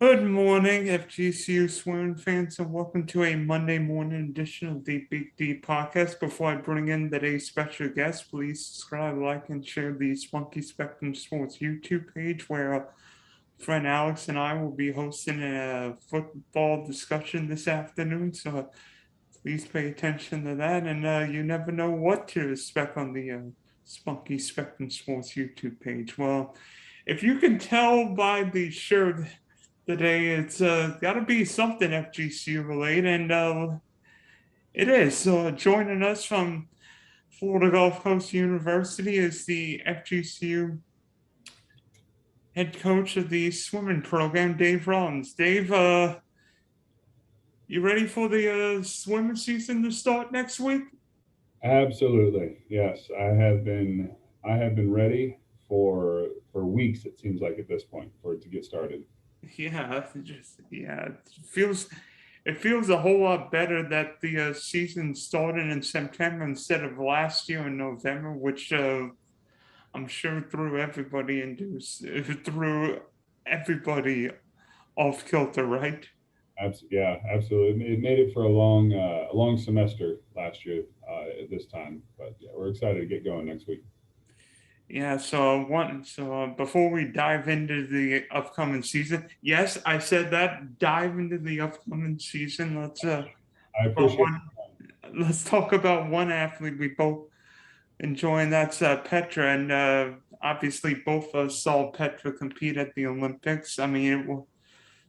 Good morning, FGCU Swimming fans, and welcome to a Monday morning edition of the Big D podcast. Before I bring in today's special guest, please subscribe, like, and share the Spunky Spectrum Sports YouTube page where friend Alex and I will be hosting a football discussion this afternoon. So please pay attention to that, and you never know what to expect on the Spunky Spectrum Sports YouTube page. Well, if you can tell by the shirt today, it's got to be something FGCU related, and it is. So joining us from Florida Gulf Coast University is the FGCU head coach of the swimming program, Dave Rollins. Dave, you ready for the swimming season to start next week? Absolutely. Yes, I have been ready for weeks, it seems like at this point, for it to get started. Yeah, it feels a whole lot better that the season started in September instead of last year in November, which I'm sure threw everybody off kilter, right? Yeah, absolutely. It made it for a long semester last year at this time, but yeah, we're excited to get going next week. Yeah. Before we dive into the upcoming season, yes, I said that. Dive into the upcoming season. I About appreciate. one. Let's talk about one athlete we both enjoy, and that's Petra. And obviously, both of us saw Petra compete at the Olympics. I mean, it was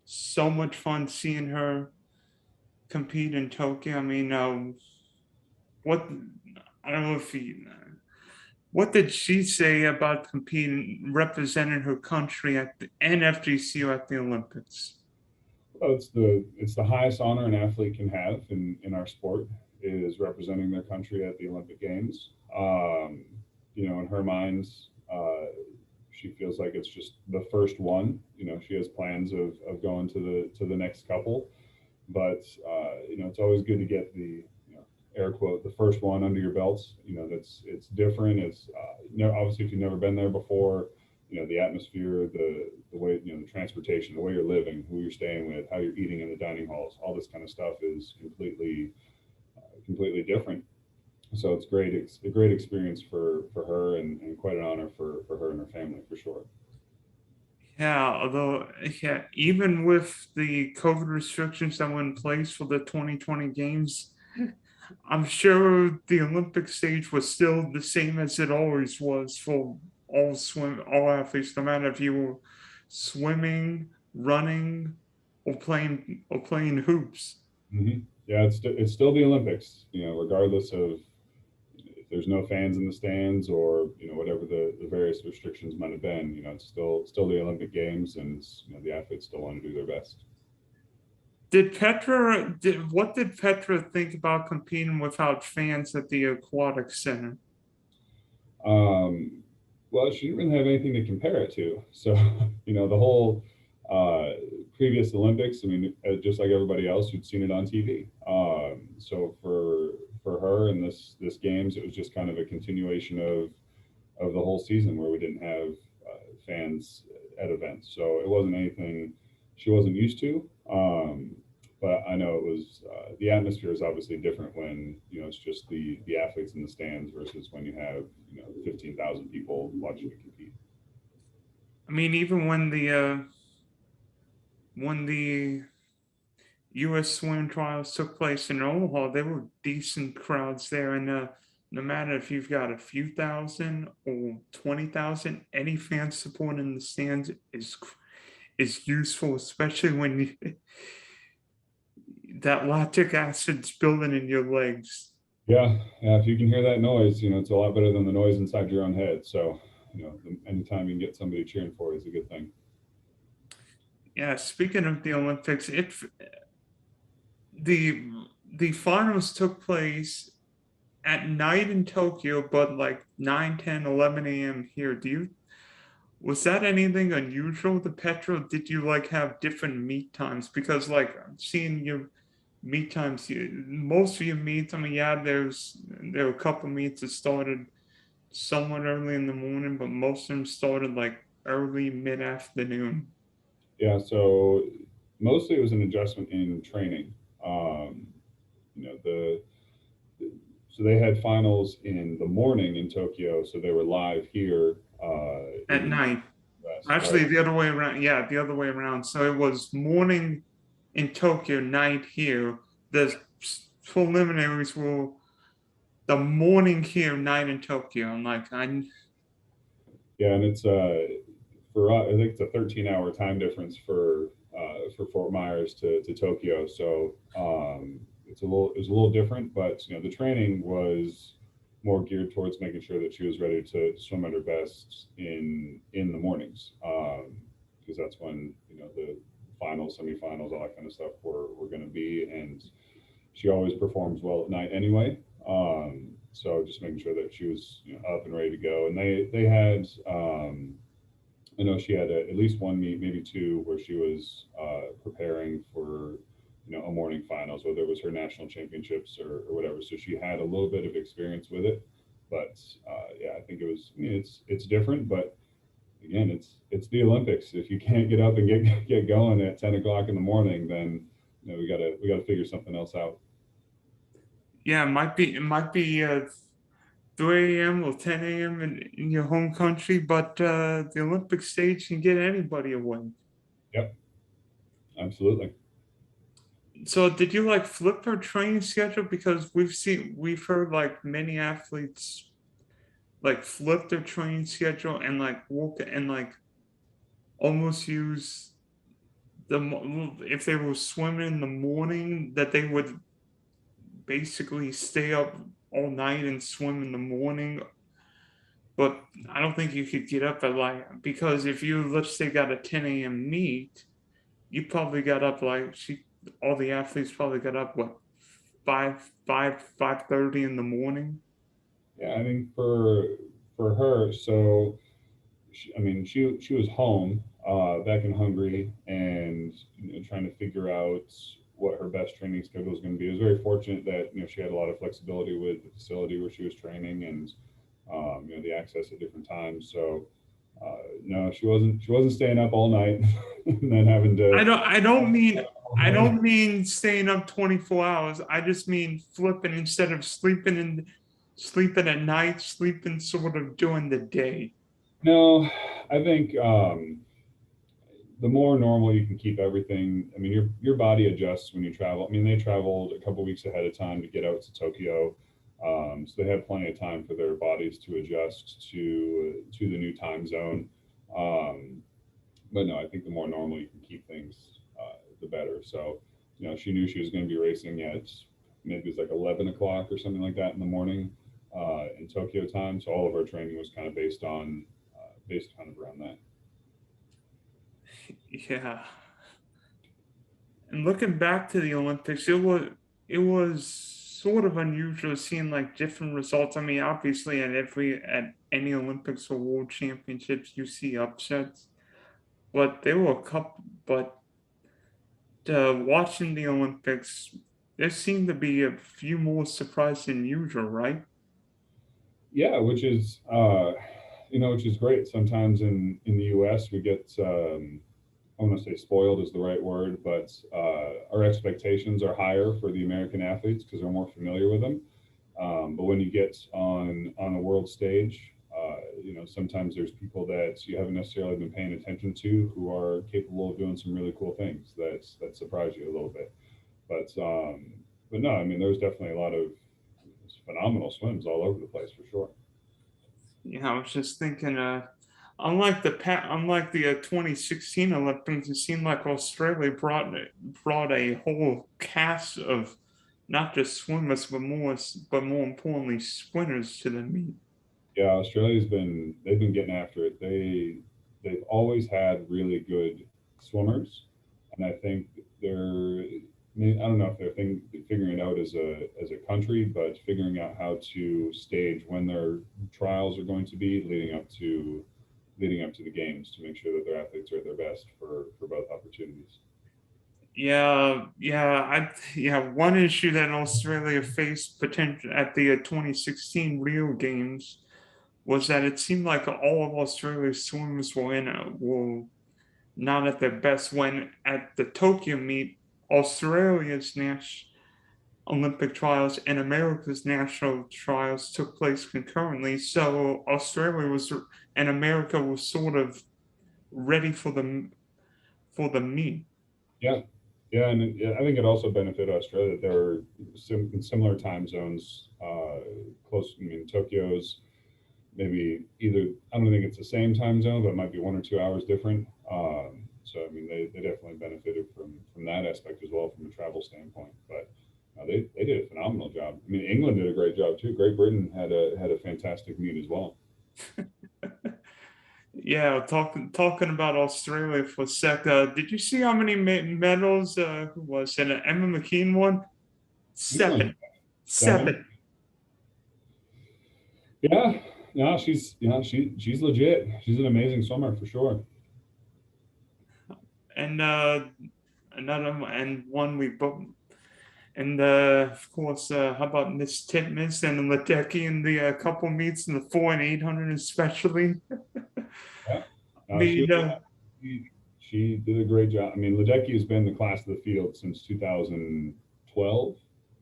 so much fun seeing her compete in Tokyo. I mean, what I don't know if he, what did she say about competing, representing her country at the NFGCU at the Olympics? Well, it's the highest honor an athlete can have in our sport is representing their country at the Olympic Games. In her minds, she feels like it's just the first one. She has plans of going to the next couple, but it's always good to get the air quote the first one under your belts. It's different. It's obviously if you've never been there before, the atmosphere, the way the transportation, the way you're living, who you're staying with, how you're eating in the dining halls, all this kind of stuff is completely different. So it's great. It's a great experience for her and quite an honor for her and her family for sure. Yeah, although yeah, even with the COVID restrictions that were in place for the 2020 games, I'm sure the Olympic stage was still the same as it always was for all athletes, no matter if you were swimming, running, or playing hoops. Yeah, it's still the Olympics. Regardless of if there's no fans in the stands or whatever the various restrictions might have been. It's still the Olympic Games, and the athletes still want to do their best. What did Petra think about competing without fans at the aquatic center? Um, well, she didn't really have anything to compare it to. So, the whole uh, previous Olympics, I mean, just like everybody else, you'd seen it on TV. So for her and this games, it was just kind of a continuation of the whole season where we didn't have fans at events. So it wasn't anything she wasn't used to. But I know it was the atmosphere is obviously different when it's just the athletes in the stands versus when you have 15,000 people watching you compete. I mean, even when the U.S. swim trials took place in Omaha, there were decent crowds there, and no matter if you've got a few thousand or 20,000, any fan support in the stands is useful, especially when that lactic acid's building in your legs. Yeah, yeah. If you can hear that noise, it's a lot better than the noise inside your own head. So anytime you can get somebody cheering for you is a good thing. Yeah, speaking of the Olympics, the the finals took place at night in Tokyo, but like 9, 10, 11 a.m. here. Was that anything unusual to Petra? Did you like have different meet times? Because like seeing your meet times, most of your meets, I mean, yeah, there were a couple meets that started somewhat early in the morning, but most of them started like early mid afternoon. Yeah. So mostly it was an adjustment in training. You know, so they had finals in the morning in Tokyo, so they were live here At in the night. West, Actually, right? the other way around. Yeah, the other way around. So it was morning in Tokyo, night here. The preliminaries were the morning here, night in Tokyo. I'm like, Yeah, and it's for us, I think it's a 13-hour time difference for Fort Myers to Tokyo. So it's a little different, but you know the training was more geared towards making sure that she was ready to swim at her best in the mornings, because that's when you know the finals, semifinals, all that kind of stuff were going to be, and she always performs well at night anyway. So just making sure that she was up and ready to go, and they had. I know she had at least one meet, maybe two, where she was preparing for a morning finals, whether it was her national championships or whatever. So she had a little bit of experience with it, but yeah, I think it was. I mean, it's different, but again, it's the Olympics. If you can't get up and get going at 10 o'clock in the morning, then we gotta figure something else out. yeah, it might be 3 a.m. or 10 a.m. in your home country, but the Olympic stage can get anybody away. Yep, absolutely. So did you like flip her training schedule? Because we've heard like many athletes like flip their training schedule and like walk and like almost use if they were swimming in the morning that they would basically stay up all night and swim in the morning. But I don't think you could get up at like because if you let's say got a 10 a.m. meet, you probably got up like all the athletes probably got up what 5:30 in the morning. Yeah, I think for her, so I mean, she was home back in Hungary, and trying to figure out what her best training schedule was going to be. I was very fortunate that she had a lot of flexibility with the facility where she was training, and the access at different times. So no, she wasn't staying up all night and then having I to. don't I don't mean I don't mean staying up 24 hours. I just mean flipping instead of sleeping at night, sleeping sort of during the day. No, I think the more normal you can keep everything. I mean, your body adjusts when you travel. I mean, they traveled a couple weeks ahead of time to get out to Tokyo, so they had plenty of time for their bodies to adjust to the new time zone. Um, but no, I think the more normal you can keep things, the better. So, she knew she was going to be racing at maybe it was like 11 o'clock or something like that in the morning in Tokyo time. So all of our training was kind of based kind of around that. Yeah. And looking back to the Olympics, it was sort of unusual seeing like different results. I mean, obviously at any Olympics or World Championships, you see upsets, but there were a couple. But watching the Olympics, there seemed to be a few more surprises than usual, right? Yeah, which is great. Sometimes in the U.S. we get I want to say spoiled is the right word, but our expectations are higher for the American athletes because they're more familiar with them. But when you get on a world stage, sometimes there's people that you haven't necessarily been paying attention to who are capable of doing some really cool things that surprise you a little bit. But no, I mean, there's definitely a lot of phenomenal swims all over the place for sure. Yeah, I was just thinking, unlike the 2016 Olympics, it seemed like Australia brought a whole cast of not just swimmers, but more importantly, sprinters to the meet. Yeah, they've been getting after it. They've always had really good swimmers, and I think they're. I mean, I don't know if figuring it out as a country, but figuring out how to stage when their trials are going to be leading up to the games to make sure that their athletes are at their best for both opportunities. Yeah. One issue that Australia faced potential at the 2016 Rio Games was that it seemed like all of Australia's swimmers were not at their best when at the Tokyo meet, Australia's national Olympic trials and America's national trials took place concurrently. So Australia was and America was sort of ready for the meet. Yeah, yeah, and I think it also benefited Australia that there were in similar time zones, close. I mean, Tokyo's maybe either, I don't think it's the same time zone, but it might be 1 or 2 hours different. So I mean, they definitely benefited from that aspect as well from a travel standpoint. But they did a phenomenal job. I mean, England did a great job too. Great Britain had a fantastic meet as well. Yeah, talking about Australia for a sec. Did you see how many medals? Who was it? Emma McKeon won England, seven. seven. Seven. Yeah, no, she's legit. She's an amazing swimmer for sure. And another and one we both. And of course, how about Miss Titmus and Ledecky in the couple meets in the 4 and 800 especially? Yeah, I no, mean, she did a great job. I mean, Ledecky has been the class of the field since 2012.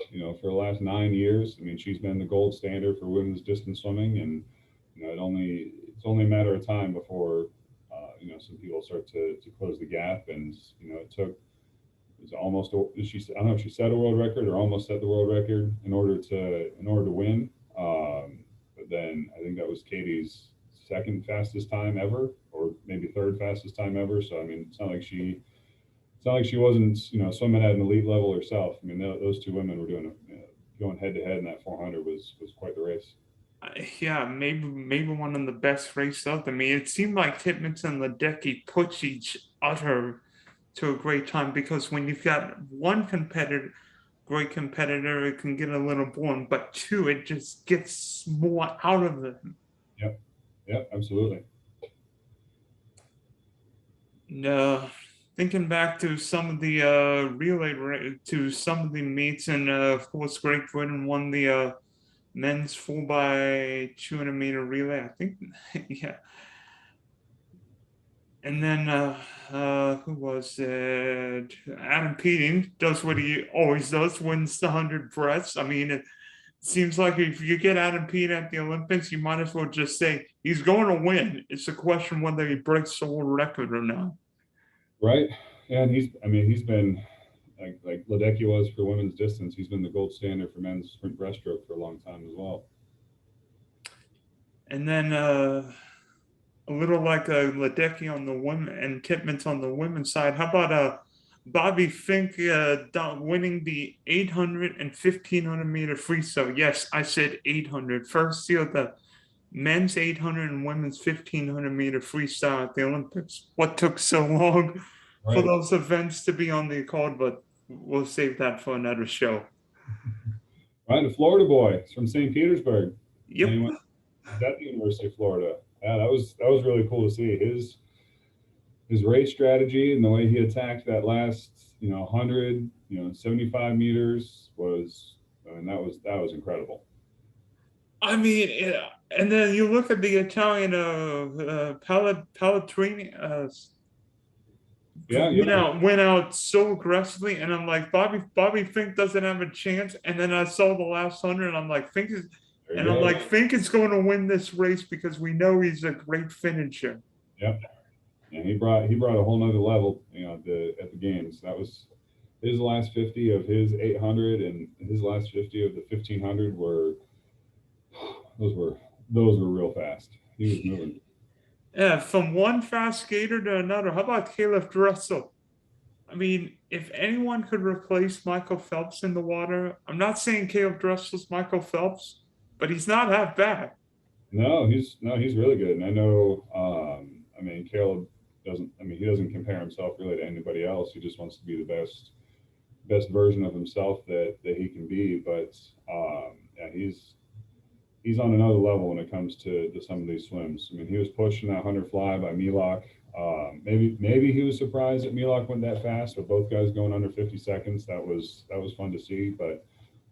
You know, for the last 9 years. I mean, she's been the gold standard for women's distance swimming, and you know, it's only a matter of time before you know, some people start to close the gap. And you know, it's almost, she, I don't know if she set a world record or almost set the world record in order to win. But then I think that was Katie's second fastest time ever, or maybe third fastest time ever. So I mean, it's not like she wasn't, you know, swimming at an elite level herself. I mean, those two women were doing going head to head in that 400 was quite the race. yeah, maybe one of the best races out there. I mean, it seemed like Titmus and Ledecky pushed each other to a great time because when you've got one great competitor, it can get a little boring. But two, it just gets more out of them. Yep, yep, absolutely. No, thinking back to some of the to some of the meets, and of course, Great Britain won the men's 4x200 meter relay. I think, yeah. And then who was it? Adam Peating does what he always does, wins the 100 breaths. I mean, it seems like if you get Adam Peating at the Olympics, you might as well just say he's going to win. It's a question whether he breaks the world record or not. Right, and I mean, he's been like Ledecky was for women's distance. He's been the gold standard for men's sprint breaststroke for a long time as well. And then a little like a Ledecky on the women and Titmus on the women's side. How about Bobby Finke winning the 800 and 1500 meter freestyle? Yes, I said 800. First seal the men's 800 and women's 1500 meter freestyle at the Olympics. What took so long for Right, those events to be on the card? But we'll save that for another show. right. The Florida boy. He's from St. Petersburg. Yep. And he went at the University of Florida. Yeah, that was really cool to see his race strategy and the way he attacked that last, you know, 100, you know, 75 meters was, I mean, that was incredible. I mean, yeah. And then you look at the Italian Palatrini Yeah, yeah, went out so aggressively, and I'm like, Bobby Fink doesn't have a chance. And then I saw the last 100, and I'm like, there you go. Fink is going to win this race because we know he's a great finisher. Yep. And he brought a whole nother level, you know, at the games. That was his last 50 of his 800 and his last 50 of the 1500 were those were those were real fast. He was moving. Yeah, from one fast skater to another. How about Caeleb Dressel? I mean, if anyone could replace Michael Phelps in the water, I'm not saying Caeleb Dressel's Michael Phelps, but he's not that bad. No, he's really good. And I know, I mean, Caleb doesn't. I mean, he doesn't compare himself really to anybody else. He just wants to be the best version of himself that he can be. But yeah, he's on another level when it comes to some of these swims. I mean, he was pushing that 100 fly by Milok. Maybe he was surprised that Milok went that fast, but both guys going under 50 seconds. That was fun to see. But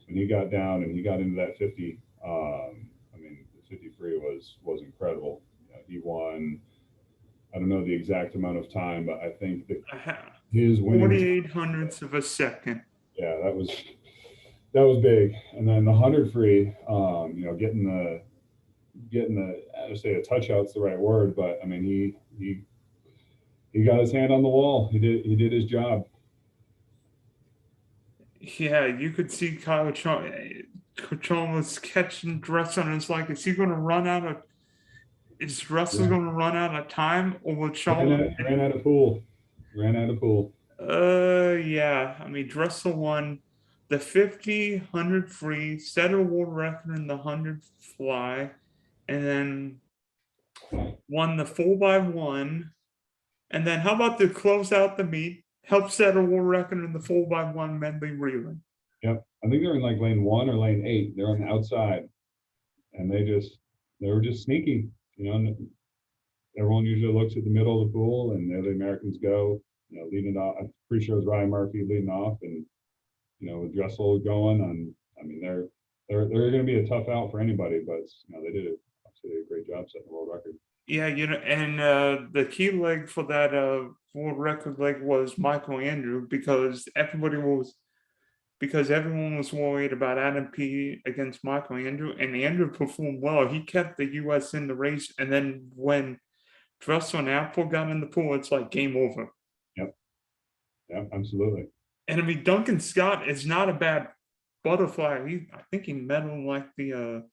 when he got down and he got into that 50, I mean, the 50 free was incredible. He won I don't know the exact amount of time, but I think that I have his winning 48 hundredths of a second. yeah, that was big. And then the 100 free, getting the I would say a touch out's the right word, but I mean he got his hand on the wall. He did his job. Yeah, you could see Kyle Chalmers catching Dressel, and it's like, is he going to run out of? Is Dressel Yeah. going to run out of time, or will Chalmers? Ran out of pool. Ran out of pool. Yeah. I mean, Dressel won the 50, 100 free, set a world record in the 100 fly, and then won the 4x1. And then how about to close out the meet, help set a world record in the 4x1 medley relay? Yep. I think they're in like lane 1 or lane 8. They're on the outside. And they were just sneaky. And everyone usually looks at the middle of the pool and there the Americans go, leading off. I'm pretty sure it was Ryan Murphy leading off, and with Dressel going on. I mean, they're going to be a tough out for anybody, but they did a great job setting the world record. Yeah, and the key leg for that world record leg was Michael Andrew, because everyone was worried about Adam P against Michael Andrew, and Andrew performed well. He kept the US in the race, and then when Dressel and Apple got in the pool, it's like game over. Yep. Yeah, absolutely. And I mean, Duncan Scott is not a bad butterfly. I think he medaled like the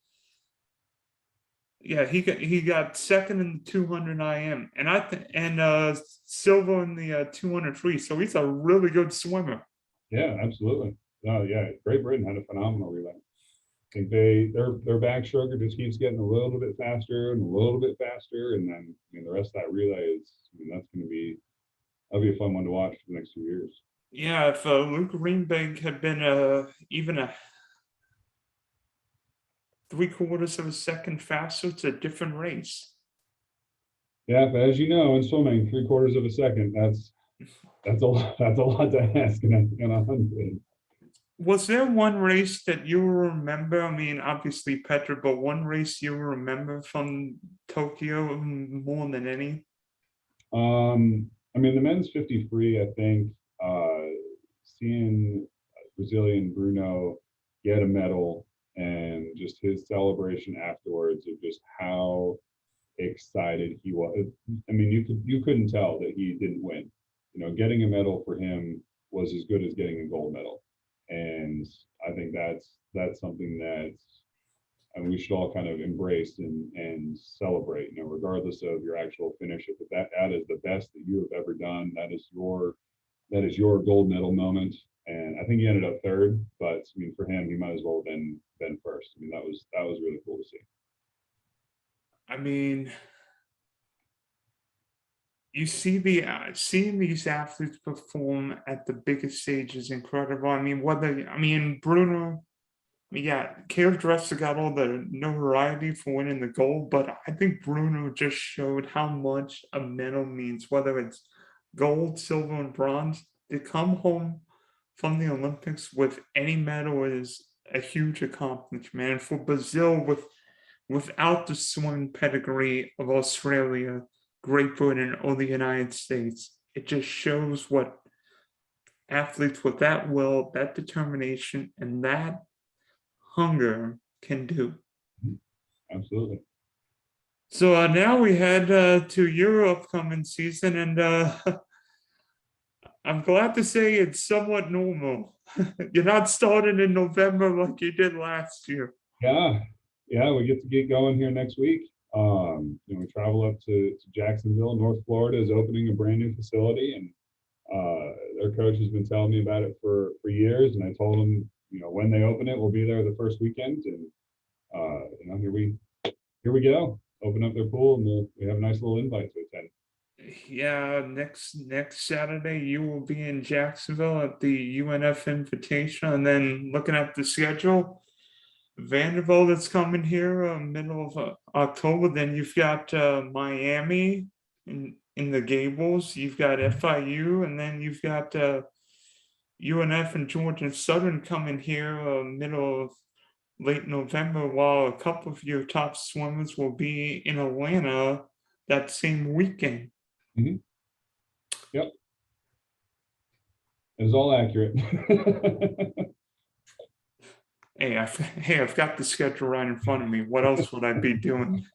yeah, he got second in the 200 IM, and silver in the 200 free. So he's a really good swimmer. Yeah, absolutely. No, yeah, Great Britain had a phenomenal relay. I think their backstroker just keeps getting a little bit faster and a little bit faster, and then the rest of that relay is that's going to be that'll be a fun one to watch for the next 2 years. Yeah, if Luke Greenbank had been even a 3/4 of a second faster, it's a different race. Yeah, but as you know, in swimming, 3/4 of a second, that's a lot to ask in a 100. Was there one race that you remember? I mean, obviously Petra, but one race you remember from Tokyo more than any? I mean, the men's 50 free, I think, seeing Brazilian Bruno get a medal and just his celebration afterwards of just how excited he was. I mean, you couldn't tell that he didn't win. Getting a medal for him was as good as getting a gold medal. And I think that's something that we should all kind of embrace and celebrate, regardless of your actual finish. If that is the best that you have ever done, that is your gold medal moment. And I think he ended up third, but I mean, for him, he might as well have been first. I mean, that was really cool to see. I mean, you see seeing these athletes perform at the biggest stage is incredible. I mean, Bruno, yeah, Caeleb Dressel got all the notoriety for winning the gold, but I think Bruno just showed how much a medal means, whether it's gold, silver, and bronze. To come home from the Olympics with any medal is a huge accomplishment. And for Brazil, without the swimming pedigree of Australia, Great Britain, or the United States, it just shows what athletes with that will, that determination, and that hunger can do. Absolutely. So now we head to your upcoming season, and I'm glad to say it's somewhat normal. You're not starting in November like you did last year. Yeah, we get going here next week. We travel up to Jacksonville. North Florida is opening a brand new facility, and their coach has been telling me about it for years. And I told him, when they open it, we'll be there the first weekend. And here we go. Open up their pool, and we have a nice little invite to attend. Yeah, next Saturday you will be in Jacksonville at the UNF Invitational, and then looking at the schedule, Vanderbilt is coming here middle of October. Then you've got Miami in the Gables. You've got FIU, and then you've got UNF and Georgia Southern coming here middle of late November, while a couple of your top swimmers will be in Atlanta that same weekend. Mhm. Yep. It's all accurate. Hey, I've got the schedule right in front of me. What else would I be doing?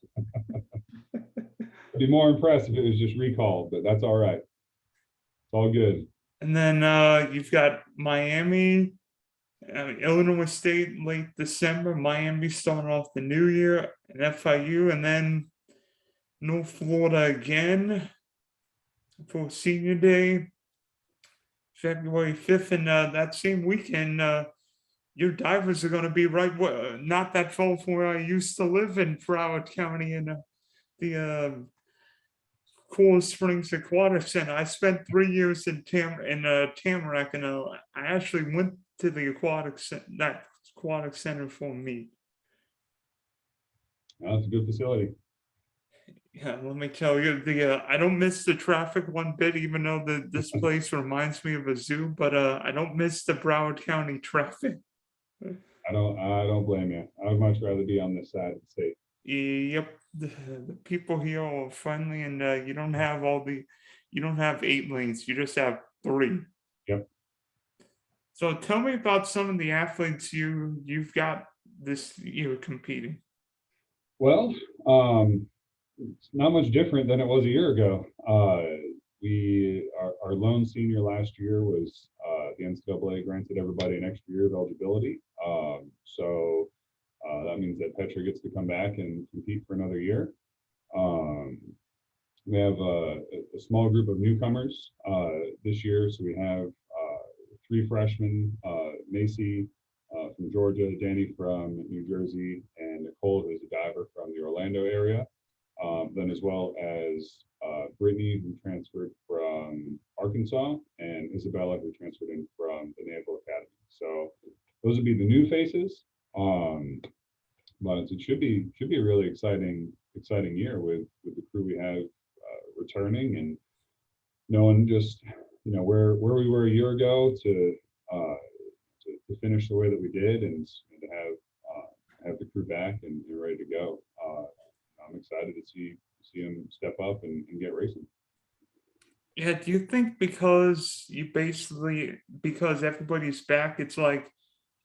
I'd be more impressed if it was just recalled, but that's all right. It's all good. And then you've got Miami, Illinois State late December, Miami starting off the new year, and FIU, and then North Florida again for Senior Day, February 5th. And that same weekend, your divers are going to be right not that far from where I used to live in Broward County in the Cool Springs Aquatic Center. I spent 3 years in Tamarack, and I actually went to the that aquatic center for me. That's a good facility. Yeah, let me tell you, I don't miss the traffic one bit, even though this place reminds me of a zoo. But I don't miss the Broward County traffic. I don't blame you. I would much rather be on this side of the state. Yep, the people here are friendly, and you don't have you don't have 8 lanes. You just have 3. Yep. So tell me about some of the athletes you've got this year competing. Well, it's not much different than it was a year ago. Our lone senior last year was the NCAA granted everybody an extra year of eligibility. So that means that Petra gets to come back and compete for another year. We have a small group of newcomers this year. So we have 3 freshmen, Macy from Georgia, Danny from New Jersey, and Nicole, who's a diver from the Orlando area. Then as well as Brittany, who transferred from Arkansas, and Isabella, who transferred in from the Naval Academy. So those would be the new faces. But it should be a really exciting year with the crew we have returning, and knowing just where we were a year ago to finish the way that we did, and to have the crew back and ready to go. I'm excited to see them step up and get racing. Yeah, do you think because because everybody's back, it's like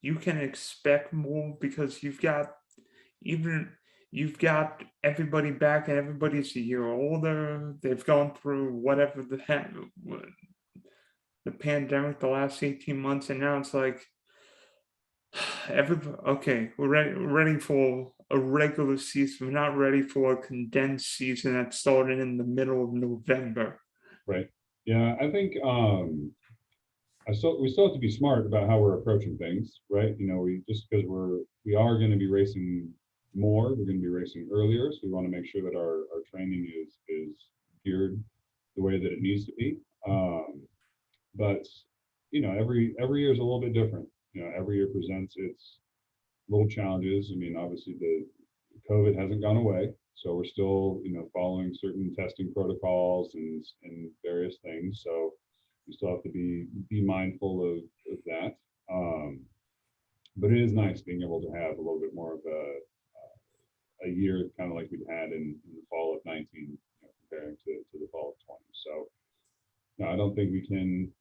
you can expect more because you've got everybody back and everybody's a year older. They've gone through whatever the pandemic the last 18 months, and now it's like okay, we're ready for a regular season. We're not ready for a condensed season that started in the middle of November. Right. Yeah, I think we still have to be smart about how we're approaching things, right? We just because we are going to be racing more, we're going to be racing earlier, so we want to make sure that our training is geared the way that it needs to be. But every year is a little bit different. Every year presents its little challenges. I mean, obviously the COVID hasn't gone away, so we're still following certain testing protocols and various things. So we still have to be mindful of that. But it is nice being able to have a little bit more of a year kind of like we'd had in the fall of 19, comparing to the fall of 20. So no, I don't think we can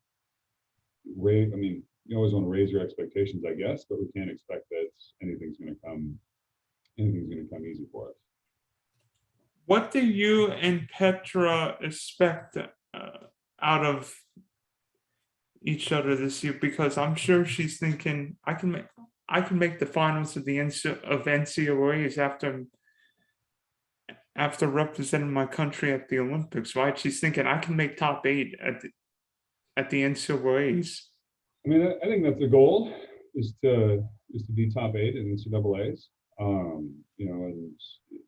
raise. I mean, you always want to raise your expectations, I guess, but we can't expect that anything's going to come easy for us. What do you and Petra expect out of each other this year? Because I'm sure she's thinking I can make the finals of the NCAAs after representing my country at the Olympics, right? She's thinking I can make top 8 at the NCAAs. I mean, I think that's the goal, is to be top 8 in NCAAs. And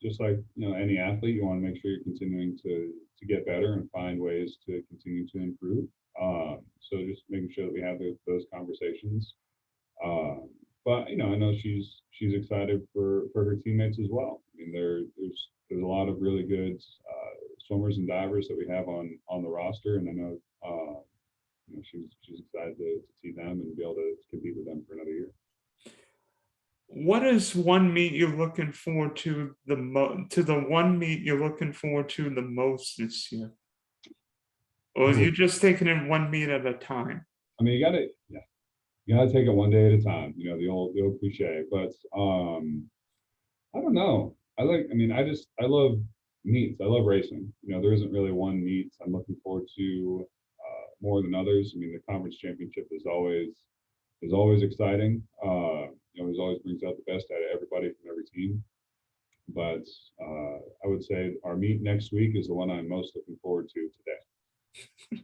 just like any athlete, you want to make sure you're continuing to get better and find ways to continue to improve. So just making sure that we have those conversations. But I know she's excited for her teammates as well. I mean, there's a lot of really good swimmers and divers that we have on the roster, and I know she's excited to see them and be able to compete with them for another year. What is one meet you're looking forward to the one meet you're looking forward to the most this year? Or you just taking it one meet at a time? I mean, you gotta take it one day at a time. You know, the old cliche. But I don't know. I love meets. I love racing. You know, there isn't really one meet I'm looking forward to more than others. I mean, the conference championship is always exciting. You know, it always brings out the best out of everybody from every team. But I would say our meet next week is the one I'm most looking forward to today.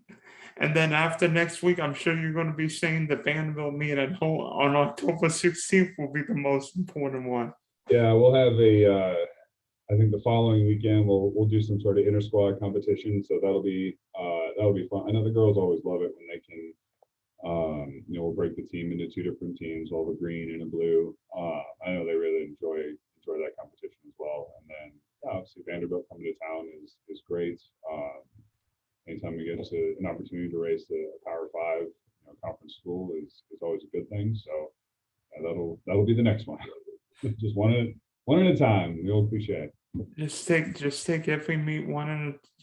And then after next week, I'm sure you're going to be saying the Vanderbilt meet at home on October 16th will be the most important one. Yeah, we'll have I think the following weekend we'll do some sort of inter squad competition. So that'll be fun. I know the girls always love it when they can. You know, we'll break the team into two different teams, we'll have a green and a blue. I know they really enjoy that competition as well. And then obviously Vanderbilt coming to town is great. Anytime we get to an opportunity to race a Power 5, you know, conference school is always a good thing. So that'll be the next one. Just one at a time. The old cliche. Just take every meet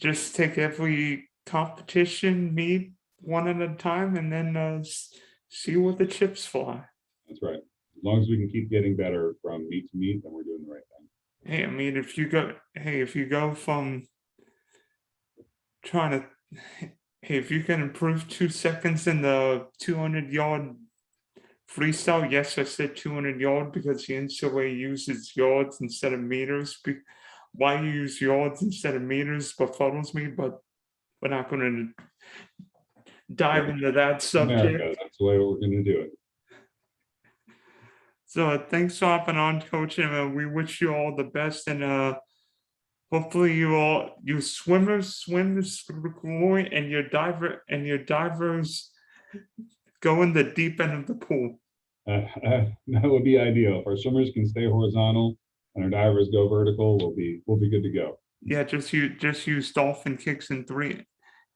just take every competition meet one at a time, and then see where the chips fly. That's right. As long as we can keep getting better from meet to meet, then we're doing the right thing. Hey, I mean, if you go from trying to, hey, if you can improve 2 seconds in the 200-yard freestyle, yes, I said 200-yard because the NCAA uses yards instead of meters. Why you use yards instead of meters befuddles me, but we're not going to dive into that subject. America, that's the way we're going to do it. So thanks for hopping on, Coach, and we wish you all the best, and hopefully you swimmers swim this through glory, and your divers go in the deep end of the pool. That would be ideal. If our swimmers can stay horizontal and our divers go vertical, we'll be good to go. Yeah, just use dolphin kicks and 3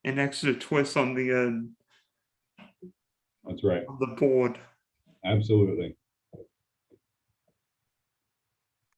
and extra twists on the that's right, on the board. Absolutely.